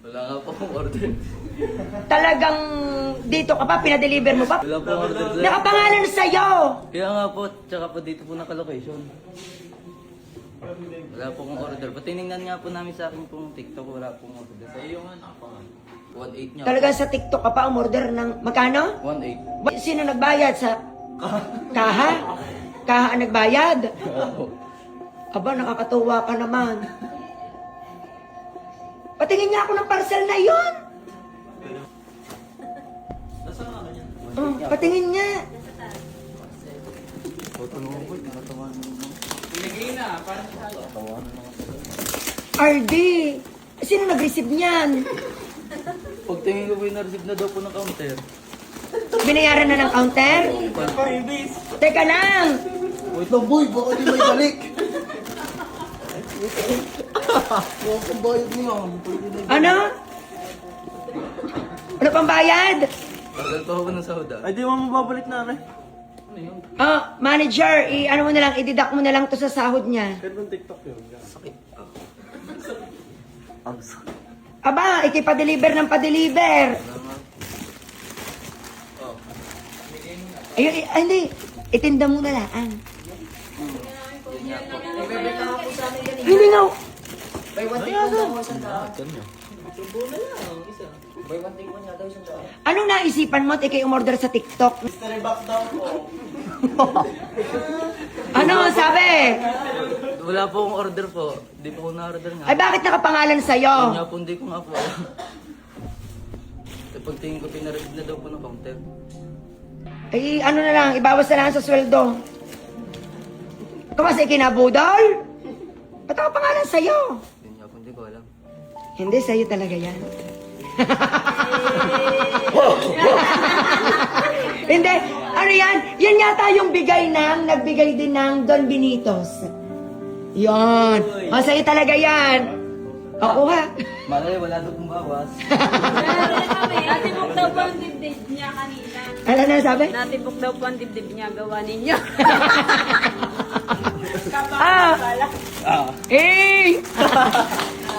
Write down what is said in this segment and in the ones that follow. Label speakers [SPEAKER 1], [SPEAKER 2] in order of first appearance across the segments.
[SPEAKER 1] Wala nga po akong order.
[SPEAKER 2] Talagang dito ka pa, pinadeliver mo pa?
[SPEAKER 1] Wala po akong order, sir.
[SPEAKER 2] Nakapangalan sa'yo!
[SPEAKER 1] Kaya nga po, tsaka po dito po naka-location. Wala po akong order. Patinignan nga po namin sa akin pong TikTok, wala pong order. Sa iyo nga, nakapangalan. 1.8 niya.
[SPEAKER 2] Talagang sa TikTok ka pa, umorder ng magkano?
[SPEAKER 1] 1.8.
[SPEAKER 2] Sino nagbayad sa... Kaha? Kaha ang nagbayad? Aba, nakakatuwa ka naman. Patingin niya ako ng parcel na yon. Oh, patingin niya.
[SPEAKER 1] Tutulungan ko, tinatawanan mo.
[SPEAKER 2] RD, sino nag-receive niyan?
[SPEAKER 1] Pagtingin ko po yung na-receive na daw po ng counter.
[SPEAKER 2] Binayaran na ng counter? Teka lang.
[SPEAKER 1] Wait lang boy, baka di may balik. Huwag kang bayad niya.
[SPEAKER 2] Ano? Ano pang bayad?
[SPEAKER 1] Tagal pa ako ng sauda.
[SPEAKER 3] Ay, di mo mababalik na rin.
[SPEAKER 1] Ano yun?
[SPEAKER 2] Ah, manager, ano mo na lang, i-deduct mo na lang to sa sahod niya.
[SPEAKER 3] Pero ng TikTok yun.
[SPEAKER 1] Sakit. Ang sakit.
[SPEAKER 2] Aba, ikipa-deliver ng pa-deliver.
[SPEAKER 1] Salamat. Oh.
[SPEAKER 2] Ayun, ay, hindi. Itinda mo na lang. Hindi nga.
[SPEAKER 1] Buy one take one daw isang daan. Subo na lang, isa. Buy one take one nga daw isang daan.
[SPEAKER 2] Anong naisipan mo at ikay umorder sa TikTok?
[SPEAKER 3] Mystery box daw po.
[SPEAKER 2] Ano sabi?
[SPEAKER 1] Wala po akong order po. Hindi po ako na-order nga.
[SPEAKER 2] Ay, bakit nakapangalan sa'yo?
[SPEAKER 1] Kanya po hindi ko nga po alam. Pagtingin ko pinareceive na daw po ng counter.
[SPEAKER 2] Ay, ano na lang, ibawas na lang sa sweldo. Kasi kinabudol? Ba't nakapangalan sa'yo?
[SPEAKER 1] Hindi ko alam.
[SPEAKER 2] Hindi, sa'yo talaga yan. Hindi, ano yan? Yan yata yung nagbigay din ng Don Benitos. Yan. O, sa'yo talaga yan. O, kuha.
[SPEAKER 1] Malay, wala daw pong bawas.
[SPEAKER 4] Natibok daw po ang dibdib niya kanina.
[SPEAKER 2] Ano na sabi?
[SPEAKER 4] Natibok daw po ang dibdib niya, gawa ninyo.
[SPEAKER 2] Ah! Eh!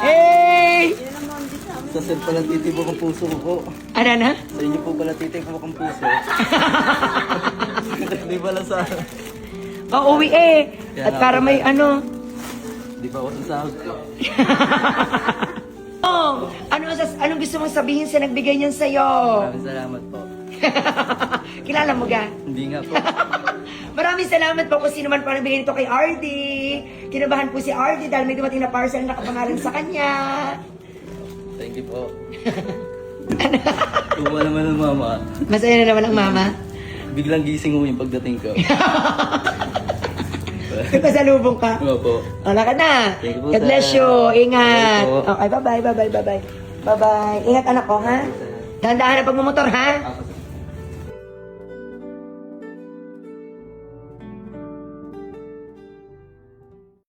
[SPEAKER 2] Eh!
[SPEAKER 1] Sa sir pala titibok ang puso ko po.
[SPEAKER 2] Ano na?
[SPEAKER 1] Sa inyo po pala titibok ang puso. Di ba lang sa...
[SPEAKER 2] O, uwi eh. At para may ano.
[SPEAKER 1] Di ba ako sa sahod ko?
[SPEAKER 2] Oh, anong gusto mong sabihin sa nagbigay niyan sa'yo?
[SPEAKER 1] Maraming salamat po.
[SPEAKER 2] Kilala mo ga?
[SPEAKER 1] Hindi nga po.
[SPEAKER 2] Maraming salamat po kung sino man po nagbigay nito kay RD. Kinabahan po si RD dahil may dumating na parcel na nakapangalan sa kanya.
[SPEAKER 1] Thank you po. Tuwa naman ng mama.
[SPEAKER 2] Masaya na naman ang mama.
[SPEAKER 1] Biglang gising mo yung pagdating ko.
[SPEAKER 2] May pasalubong ka.
[SPEAKER 1] Ano po?
[SPEAKER 2] Wala ka na.
[SPEAKER 1] Thank you po,
[SPEAKER 2] God bless
[SPEAKER 1] sir.
[SPEAKER 2] you. Ingat.
[SPEAKER 1] Thank you po.
[SPEAKER 2] Okay, bye-bye, bye-bye, bye-bye. Bye-bye. Ingat anak ko, ha? Dahan-dahan ang pagmumotor, ha?
[SPEAKER 1] Ako